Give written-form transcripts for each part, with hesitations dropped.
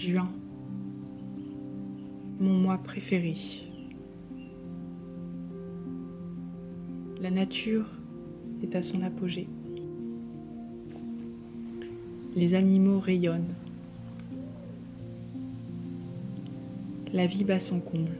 Juin, mon mois préféré. La nature est à son apogée. Les animaux rayonnent. La vie bat son comble.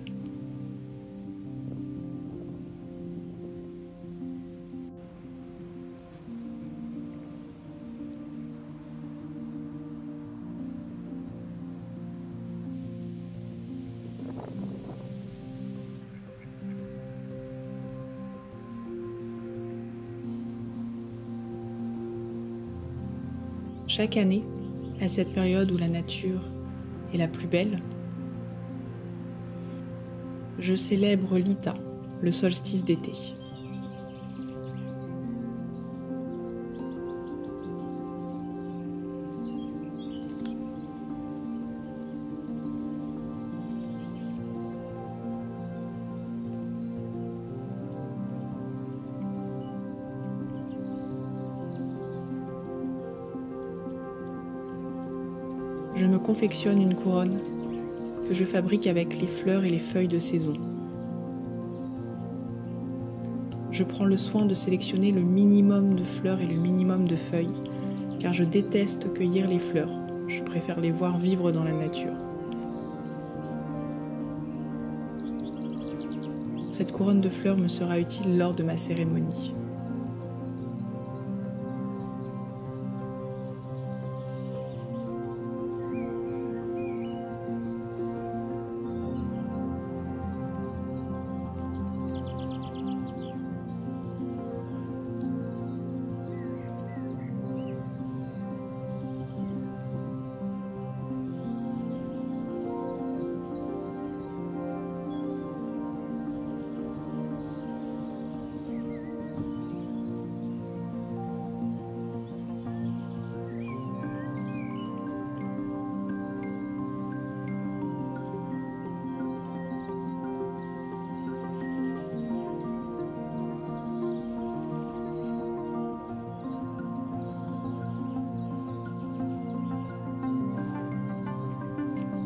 Chaque année, à cette période où la nature est la plus belle, je célèbre l'Ita, le solstice d'été. Je me confectionne une couronne que je fabrique avec les fleurs et les feuilles de saison. Je prends le soin de sélectionner le minimum de fleurs et le minimum de feuilles, car je déteste cueillir les fleurs. Je préfère les voir vivre dans la nature. Cette couronne de fleurs me sera utile lors de ma cérémonie.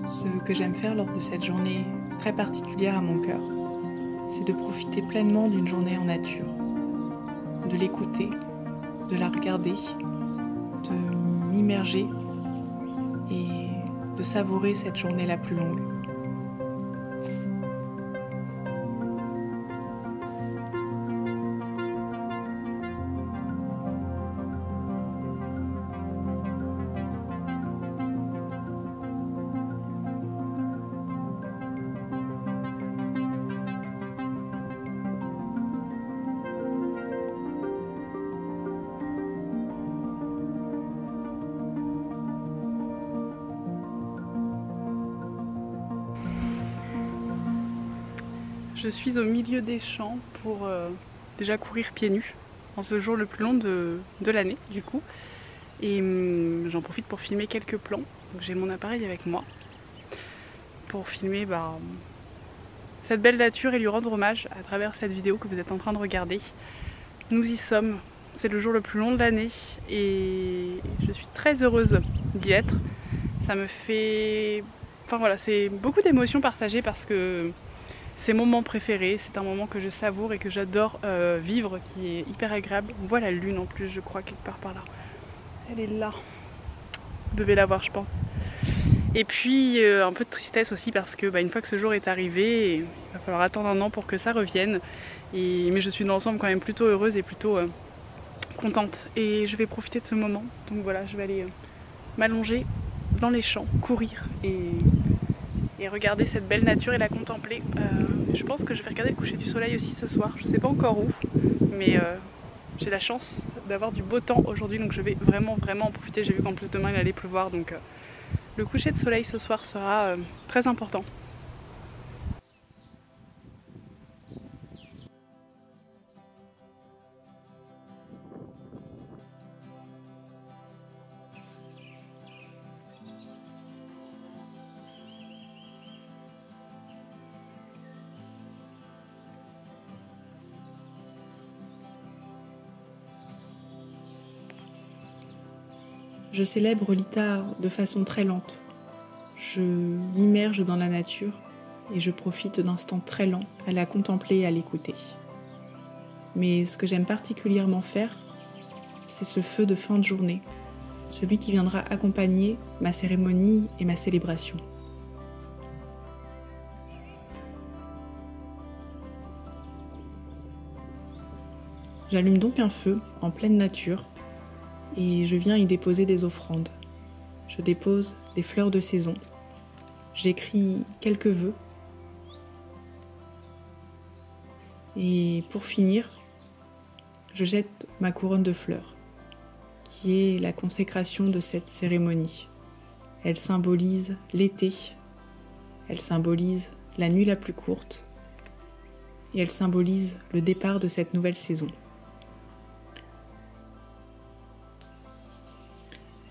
Ce que j'aime faire lors de cette journée très particulière à mon cœur, c'est de profiter pleinement d'une journée en nature, de l'écouter, de la regarder, de m'immerger et de savourer cette journée la plus longue. Je suis au milieu des champs pour déjà courir pieds nus en ce jour le plus long de l'année du coup. Et j'en profite pour filmer quelques plans. J'ai mon appareil avec moi pour filmer cette belle nature et lui rendre hommage à travers cette vidéo que vous êtes en train de regarder. Nous y sommes, c'est le jour le plus long de l'année et je suis très heureuse d'y être. Ça me fait... Enfin voilà, c'est beaucoup d'émotions partagées parce que c'est mon moment préféré, c'est un moment que je savoure et que j'adore vivre, qui est hyper agréable. On voit la lune en plus, je crois, quelque part par là. Elle est là. Vous devez la voir, je pense. Et puis un peu de tristesse aussi parce que une fois que ce jour est arrivé, il va falloir attendre un an pour que ça revienne. Mais je suis dans l'ensemble quand même plutôt heureuse et plutôt contente. Et je vais profiter de ce moment. Donc voilà, je vais aller m'allonger dans les champs, courir et regarder cette belle nature et la contempler. Je pense que je vais regarder le coucher du soleil aussi ce soir. Je sais pas encore où, mais j'ai la chance d'avoir du beau temps aujourd'hui, donc je vais vraiment en profiter. J'ai vu qu'en plus demain il allait pleuvoir, donc le coucher de soleil ce soir sera très important. Je célèbre l'Ita de façon très lente. je m'immerge dans la nature et je profite d'instants très lents à la contempler et à l'écouter. Mais ce que j'aime particulièrement faire, c'est ce feu de fin de journée, celui qui viendra accompagner ma cérémonie et ma célébration. J'allume donc un feu en pleine nature et je viens y déposer des offrandes. Je dépose des fleurs de saison. J'écris quelques vœux. Et pour finir, je jette ma couronne de fleurs, qui est la consécration de cette cérémonie. Elle symbolise l'été, elle symbolise la nuit la plus courte, et elle symbolise le départ de cette nouvelle saison.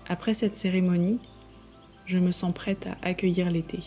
Après cette cérémonie, je me sens prête à accueillir l'été.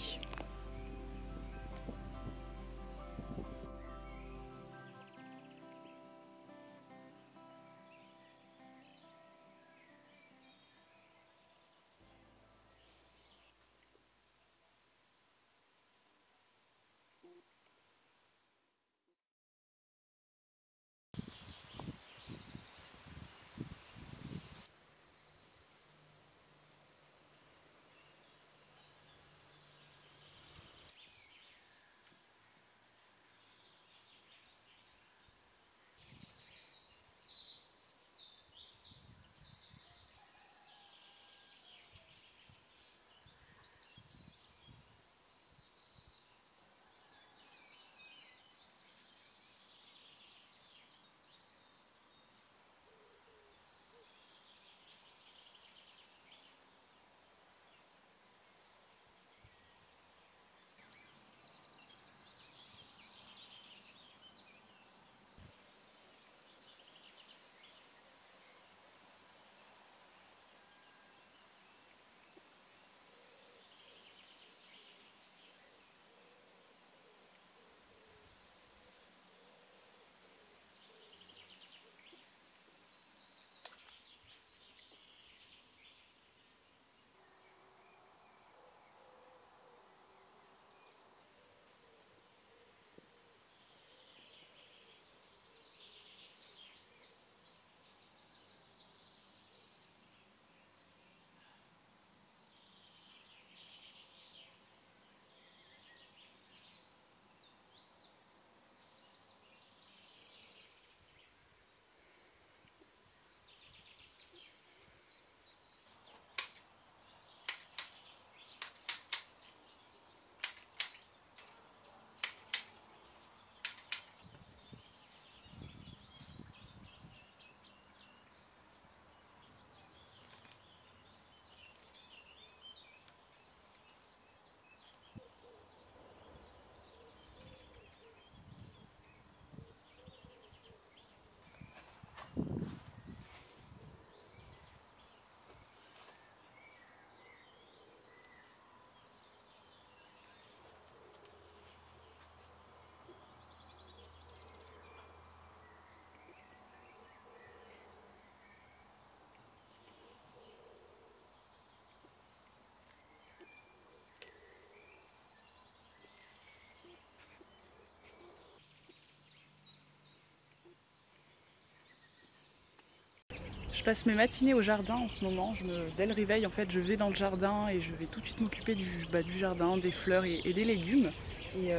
Je passe mes matinées au jardin en ce moment. Dès le réveil, en fait, je vais dans le jardin et je vais tout de suite m'occuper du jardin, des fleurs et des légumes. Et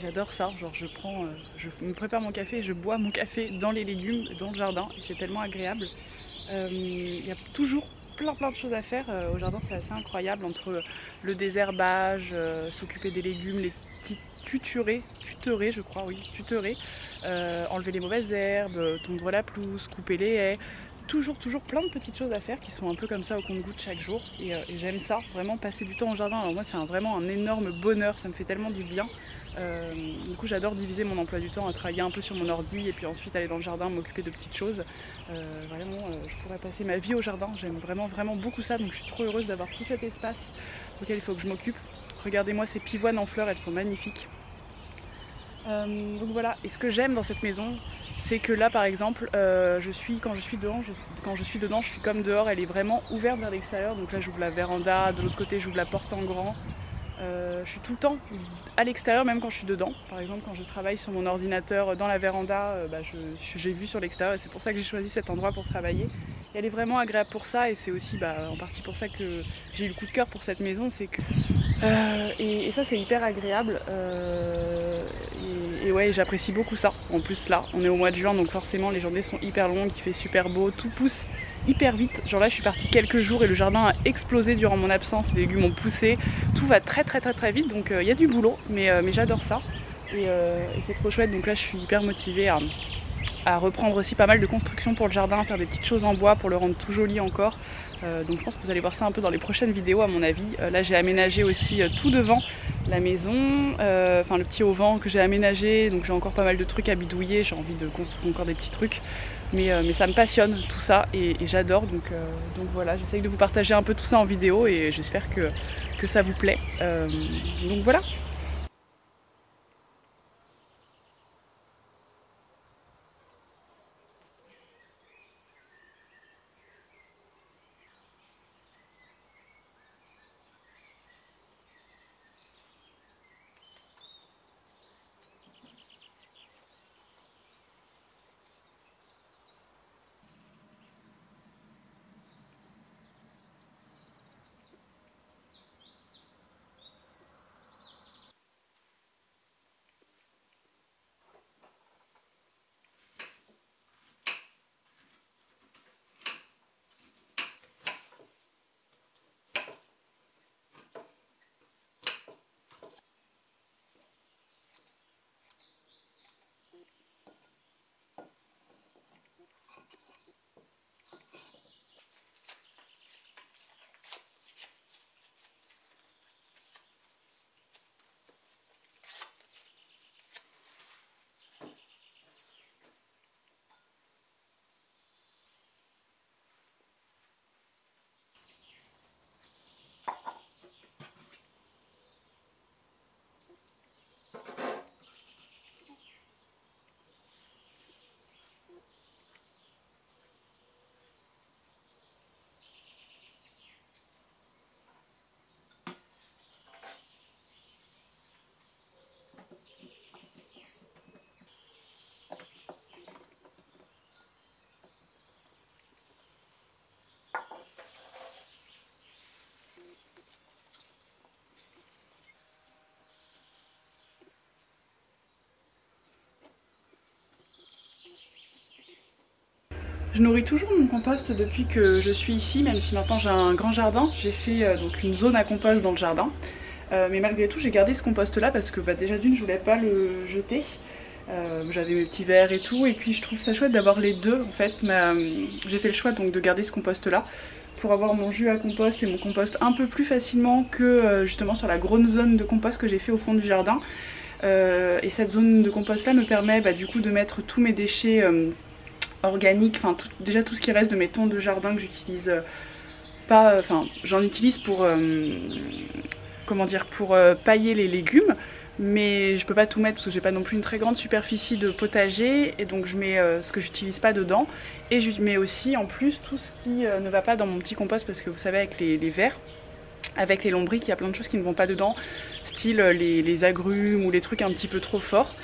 j'adore ça. Genre, je me prépare mon café et je bois mon café dans les légumes, dans le jardin. Et c'est tellement agréable. Il y a toujours plein de choses à faire au jardin, c'est assez incroyable, entre le désherbage, s'occuper des légumes, les tuterer, je crois, oui, tuterer, enlever les mauvaises herbes, tondre la pelouse, couper les haies. Toujours plein de petites choses à faire qui sont un peu comme ça au compte-gouttes chaque jour, et j'aime ça, vraiment passer du temps au jardin. Alors moi c'est vraiment un énorme bonheur, ça me fait tellement du bien. Du coup j'adore diviser mon emploi du temps à travailler un peu sur mon ordi et puis ensuite aller dans le jardin, m'occuper de petites choses. Je pourrais passer ma vie au jardin, j'aime vraiment beaucoup ça, donc je suis trop heureuse d'avoir tout cet espace auquel il faut que je m'occupe. Regardez-moi ces pivoines en fleurs, elles sont magnifiques. Donc voilà, et ce que j'aime dans cette maison, c'est que là par exemple, quand je suis dedans, je suis comme dehors, elle est vraiment ouverte vers l'extérieur. Donc là j'ouvre la véranda, de l'autre côté j'ouvre la porte en grand, Je suis tout le temps à l'extérieur, même quand je suis dedans. Par exemple, quand je travaille sur mon ordinateur dans la véranda, j'ai vu sur l'extérieur et c'est pour ça que j'ai choisi cet endroit pour travailler. Et elle est vraiment agréable pour ça et c'est aussi en partie pour ça que j'ai eu le coup de cœur pour cette maison. C'est que et ça c'est hyper agréable et ouais, j'apprécie beaucoup ça. En plus là, on est au mois de juin donc forcément les journées sont hyper longues, il fait super beau, tout pousse hyper vite. Genre là je suis partie quelques jours et le jardin a explosé durant mon absence, les légumes ont poussé, tout va très vite donc il y a du boulot mais j'adore ça et c'est trop chouette. Donc là je suis hyper motivée à reprendre aussi pas mal de construction pour le jardin, faire des petites choses en bois pour le rendre tout joli encore. Donc je pense que vous allez voir ça un peu dans les prochaines vidéos à mon avis. Là j'ai aménagé aussi tout devant la maison, enfin le petit auvent que j'ai aménagé, donc j'ai encore pas mal de trucs à bidouiller, j'ai envie de construire encore des petits trucs. Mais ça me passionne tout ça et j'adore donc voilà, j'essaye de vous partager un peu tout ça en vidéo et j'espère que ça vous plaît. Donc voilà. Je nourris toujours mon compost depuis que je suis ici, même si maintenant j'ai un grand jardin. J'ai fait donc une zone à compost dans le jardin. Mais malgré tout j'ai gardé ce compost là parce que déjà d'une je voulais pas le jeter. J'avais mes petits verres et tout et puis je trouve ça chouette d'avoir les deux en fait. J'ai fait le choix donc de garder ce compost là pour avoir mon jus à compost et mon compost un peu plus facilement que justement sur la grosse zone de compost que j'ai fait au fond du jardin. Et cette zone de compost là me permet du coup de mettre tous mes déchets organiques, enfin déjà tout ce qui reste de mes tonds de jardin que j'utilise pas, enfin j'en utilise pour comment dire, pour pailler les légumes, mais je peux pas tout mettre parce que j'ai pas non plus une très grande superficie de potager et donc je mets ce que j'utilise pas dedans et je mets aussi en plus tout ce qui ne va pas dans mon petit compost parce que vous savez avec les vers, avec les lombrics il y a plein de choses qui ne vont pas dedans, style les agrumes ou les trucs un petit peu trop forts.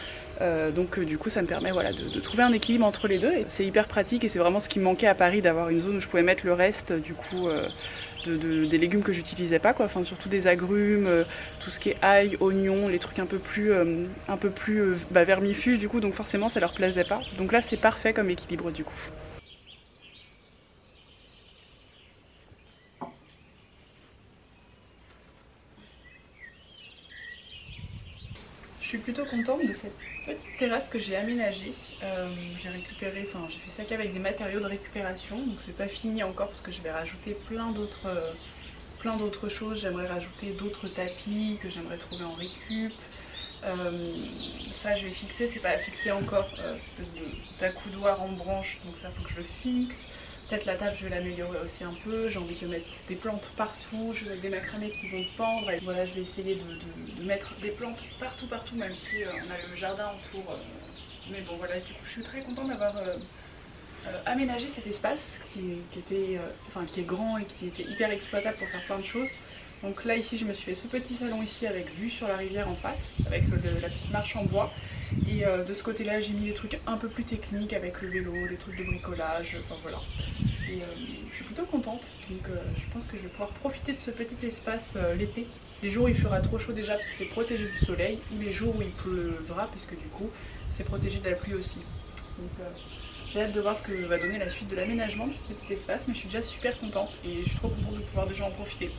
Donc du coup ça me permet voilà, de trouver un équilibre entre les deux. C'est hyper pratique et c'est vraiment ce qui me manquait à Paris, d'avoir une zone où je pouvais mettre le reste du coup des légumes que j'utilisais pas quoi, enfin surtout des agrumes, tout ce qui est ail, oignon, les trucs un peu plus vermifuges du coup, donc forcément ça leur plaisait pas. Donc là c'est parfait comme équilibre du coup. Je suis plutôt contente de cette petite terrasse que j'ai aménagée. J'ai récupéré, enfin j'ai fait ça qu'avec des matériaux de récupération, donc c'est pas fini encore parce que je vais rajouter plein d'autres choses. J'aimerais rajouter d'autres tapis que j'aimerais trouver en récup. Ça je vais fixer, c'est pas fixé encore, cette espèce d'accoudoir en branche, donc ça faut que je le fixe. Peut-être la table je vais l'améliorer aussi un peu, j'ai envie de mettre des plantes partout, je vais mettre des macramés qui vont pendre et voilà je vais essayer de mettre des plantes partout même si on a le jardin autour. Mais bon voilà, du coup je suis très contente d'avoir aménagé cet espace qui est grand et qui était hyper exploitable pour faire plein de choses. Donc là ici je me suis fait ce petit salon ici avec vue sur la rivière en face, avec la petite marche en bois. Et de ce côté là j'ai mis des trucs un peu plus techniques avec le vélo, des trucs de bricolage, enfin voilà. Et je suis plutôt contente, donc je pense que je vais pouvoir profiter de ce petit espace l'été. Les jours où il fera trop chaud déjà parce que c'est protégé du soleil, ou les jours où il pleuvra parce que du coup c'est protégé de la pluie aussi. Donc j'ai hâte de voir ce que va donner la suite de l'aménagement de ce petit espace, mais je suis déjà super contente et je suis trop contente de pouvoir déjà en profiter.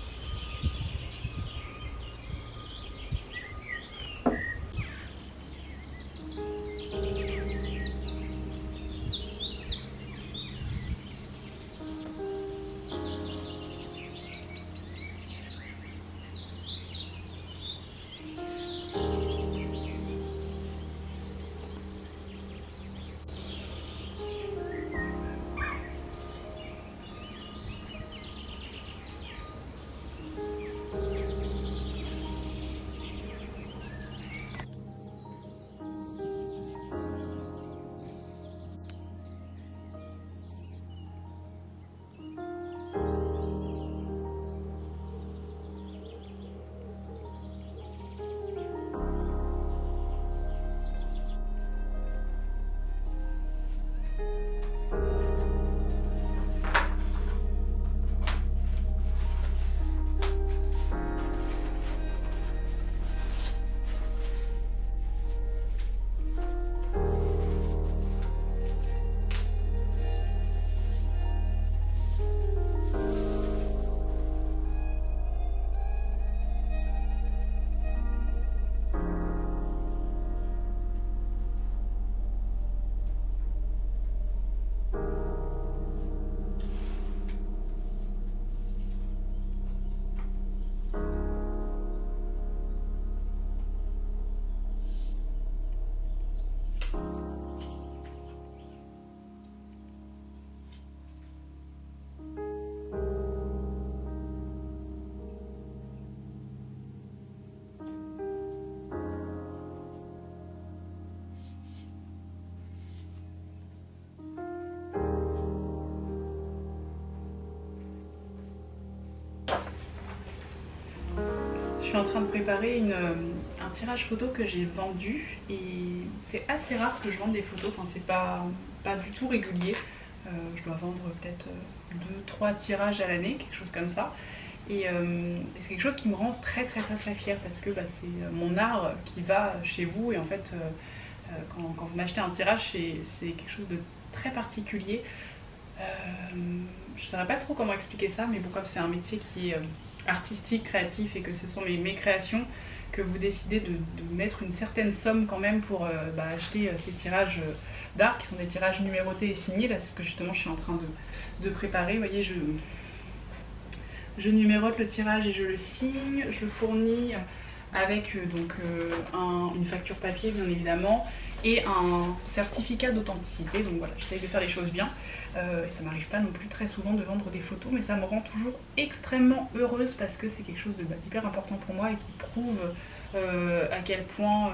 Je suis en train de préparer un tirage photo que j'ai vendu et c'est assez rare que je vende des photos, enfin c'est pas du tout régulier. Je dois vendre peut-être 2-3 tirages à l'année, quelque chose comme ça. Et c'est quelque chose qui me rend très fière parce que c'est mon art qui va chez vous et en fait quand vous m'achetez un tirage c'est quelque chose de très particulier. Je ne saurais pas trop comment expliquer ça, mais bon, comme c'est un métier qui est artistique, créatif et que ce sont mes créations, que vous décidez de mettre une certaine somme quand même pour acheter ces tirages d'art qui sont des tirages numérotés et signés. Là c'est ce que justement je suis en train de préparer. Vous voyez, je numérote le tirage et je le signe, je le fournis avec une facture papier bien évidemment et un certificat d'authenticité. Donc voilà, j'essaye de faire les choses bien. Et ça m'arrive pas non plus très souvent de vendre des photos, mais ça me rend toujours extrêmement heureuse parce que c'est quelque chose d'hyper important pour moi et qui prouve à quel point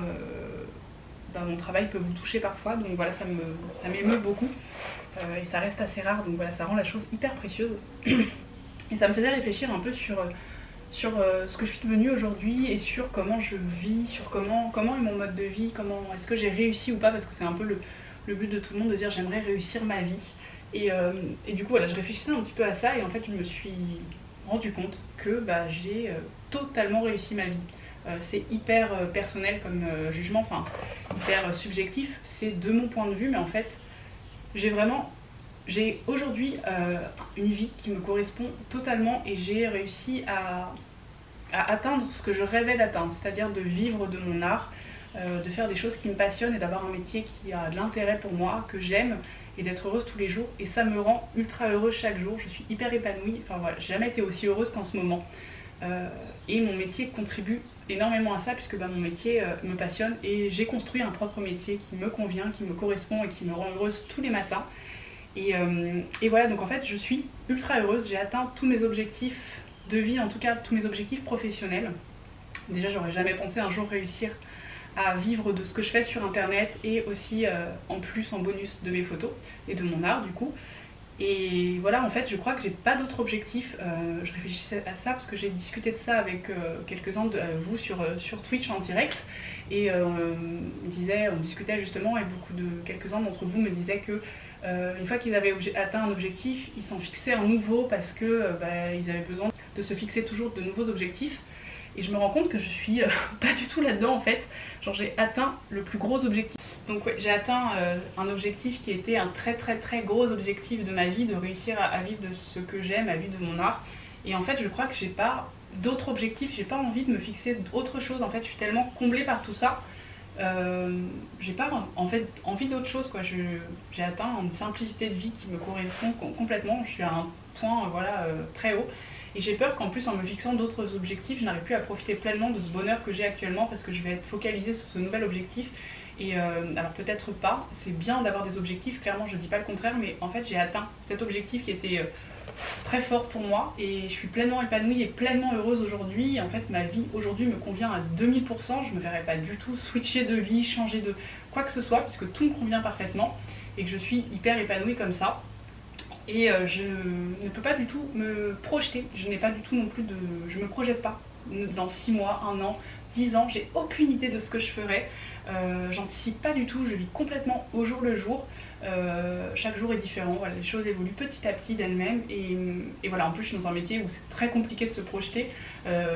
mon travail peut vous toucher parfois. Donc voilà, ça m'émeut beaucoup et ça reste assez rare, donc voilà, ça rend la chose hyper précieuse. Et ça me faisait réfléchir un peu sur ce que je suis devenue aujourd'hui et sur comment je vis, sur comment est mon mode de vie, comment est-ce que j'ai réussi ou pas, parce que c'est un peu le but de tout le monde de dire j'aimerais réussir ma vie. Et du coup voilà, je réfléchissais un petit peu à ça et en fait je me suis rendu compte que j'ai totalement réussi ma vie. C'est hyper personnel comme jugement, enfin hyper subjectif, c'est de mon point de vue, mais en fait j'ai aujourd'hui une vie qui me correspond totalement et j'ai réussi à atteindre ce que je rêvais d'atteindre, c'est-à-dire de vivre de mon art, de faire des choses qui me passionnent et d'avoir un métier qui a de l'intérêt pour moi, que j'aime, et d'être heureuse tous les jours. Et ça me rend ultra heureuse chaque jour, je suis hyper épanouie, enfin voilà, j'ai jamais été aussi heureuse qu'en ce moment. Et mon métier contribue énormément à ça puisque mon métier me passionne et j'ai construit un propre métier qui me convient, qui me correspond et qui me rend heureuse tous les matins. Et voilà, donc en fait je suis ultra heureuse, j'ai atteint tous mes objectifs de vie, en tout cas tous mes objectifs professionnels. Déjà j'aurais jamais pensé un jour réussir à vivre de ce que je fais sur internet et aussi en plus en bonus de mes photos et de mon art du coup. Et voilà, en fait, je crois que j'ai pas d'autre objectif. Je réfléchissais à ça parce que j'ai discuté de ça avec quelques-uns de vous sur Twitch en direct. Et on discutait justement, et quelques-uns d'entre vous me disaient que une fois qu'ils avaient atteint un objectif, ils s'en fixaient un nouveau parce que ils avaient besoin de se fixer toujours de nouveaux objectifs. Et je me rends compte que je suis pas du tout là-dedans en fait. Genre j'ai atteint le plus gros objectif. Donc ouais, j'ai atteint un objectif qui était un très très très gros objectif de ma vie, de réussir à vivre de ce que j'aime, à vivre de mon art. Et en fait je crois que j'ai pas d'autres objectifs, j'ai pas envie de me fixer d'autre chose. En fait je suis tellement comblée par tout ça. J'ai pas en fait envie d'autre chose quoi. J'ai atteint une simplicité de vie qui me correspond complètement. Je suis à un point très haut. Et j'ai peur qu'en plus, en me fixant d'autres objectifs, je n'arrive plus à profiter pleinement de ce bonheur que j'ai actuellement parce que je vais être focalisée sur ce nouvel objectif. Et alors peut-être pas, c'est bien d'avoir des objectifs, clairement je dis pas le contraire, mais en fait j'ai atteint cet objectif qui était très fort pour moi et je suis pleinement épanouie et pleinement heureuse aujourd'hui. En fait ma vie aujourd'hui me convient à 2000%, je me verrais pas du tout switcher de vie, changer de quoi que ce soit puisque tout me convient parfaitement et que je suis hyper épanouie comme ça. Et je ne peux pas du tout me projeter, je n'ai pas du tout non plus de... Je me projette pas dans 6 mois, 1 an, 10 ans, j'ai aucune idée de ce que je ferai. J'anticipe pas du tout, je vis complètement au jour le jour. Chaque jour est différent, voilà, les choses évoluent petit à petit d'elles-mêmes et voilà, en plus je suis dans un métier où c'est très compliqué de se projeter.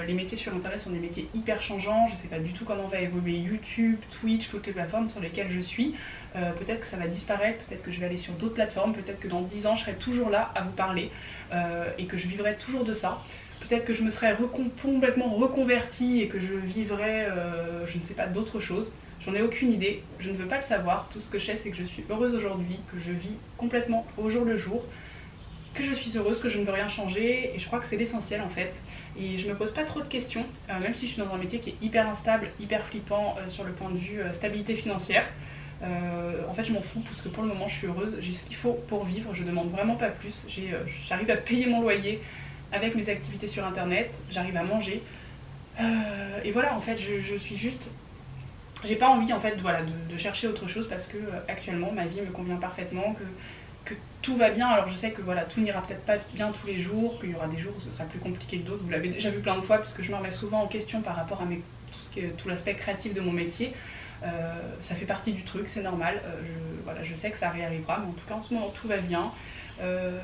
Les métiers sur internet sont des métiers hyper changeants, je sais pas du tout comment va évoluer YouTube, Twitch, toutes les plateformes sur lesquelles je suis. Peut-être que ça va disparaître, peut-être que je vais aller sur d'autres plateformes, peut-être que dans 10 ans je serai toujours là à vous parler et que je vivrai toujours de ça. Peut-être que je me serais complètement reconvertie et que je vivrais, je ne sais pas, d'autres choses. J'en ai aucune idée, je ne veux pas le savoir. Tout ce que je sais, c'est que je suis heureuse aujourd'hui, que je vis complètement au jour le jour, que je suis heureuse, que je ne veux rien changer. Et je crois que c'est l'essentiel en fait. Et je me pose pas trop de questions, même si je suis dans un métier qui est hyper instable, hyper flippant sur le point de vue stabilité financière. En fait je m'en fous parce que pour le moment je suis heureuse, j'ai ce qu'il faut pour vivre, je demande vraiment pas plus. J'arrive à payer mon loyer avec mes activités sur internet, j'arrive à manger. Et voilà, en fait je suis juste... J'ai pas envie en fait de chercher autre chose parce que actuellement ma vie me convient parfaitement, que tout va bien. Alors je sais que voilà, tout n'ira peut-être pas bien tous les jours, qu'il y aura des jours où ce sera plus compliqué que d'autres, vous l'avez déjà vu plein de fois puisque je me remets souvent en question par rapport à tout l'aspect créatif de mon métier. Ça fait partie du truc, c'est normal, je sais que ça réarrivera, mais en tout cas en ce moment tout va bien.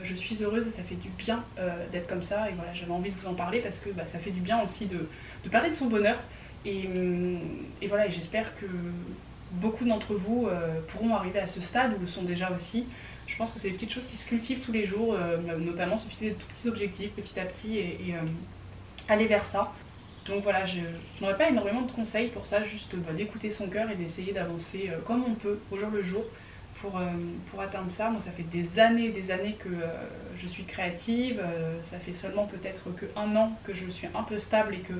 Je suis heureuse et ça fait du bien d'être comme ça et voilà, j'avais envie de vous en parler parce que ça fait du bien aussi de parler de son bonheur et voilà, et j'espère que beaucoup d'entre vous pourront arriver à ce stade ou le sont déjà aussi. Je pense que c'est des petites choses qui se cultivent tous les jours, notamment se fixer de tout petits objectifs petit à petit et aller vers ça. Donc voilà, je n'aurais pas énormément de conseils pour ça, juste d'écouter son cœur et d'essayer d'avancer comme on peut au jour le jour pour atteindre ça. Moi ça fait des années que je suis créative, ça fait seulement peut-être que 1 an que je suis un peu stable et que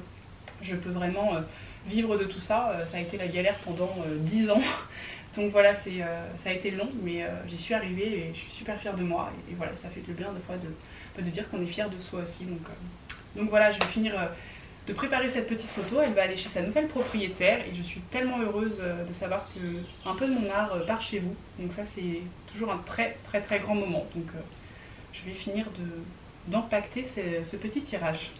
je peux vraiment vivre de tout ça. Ça a été la galère pendant 10 ans, donc voilà, ça a été long, mais j'y suis arrivée et je suis super fière de moi. Et voilà, ça fait du bien des fois de dire qu'on est fier de soi aussi. Donc voilà, je vais finir de préparer cette petite photo, elle va aller chez sa nouvelle propriétaire et je suis tellement heureuse de savoir que un peu de mon art part chez vous. Donc ça c'est toujours un très très très grand moment. Donc je vais finir d'empacter ce petit tirage.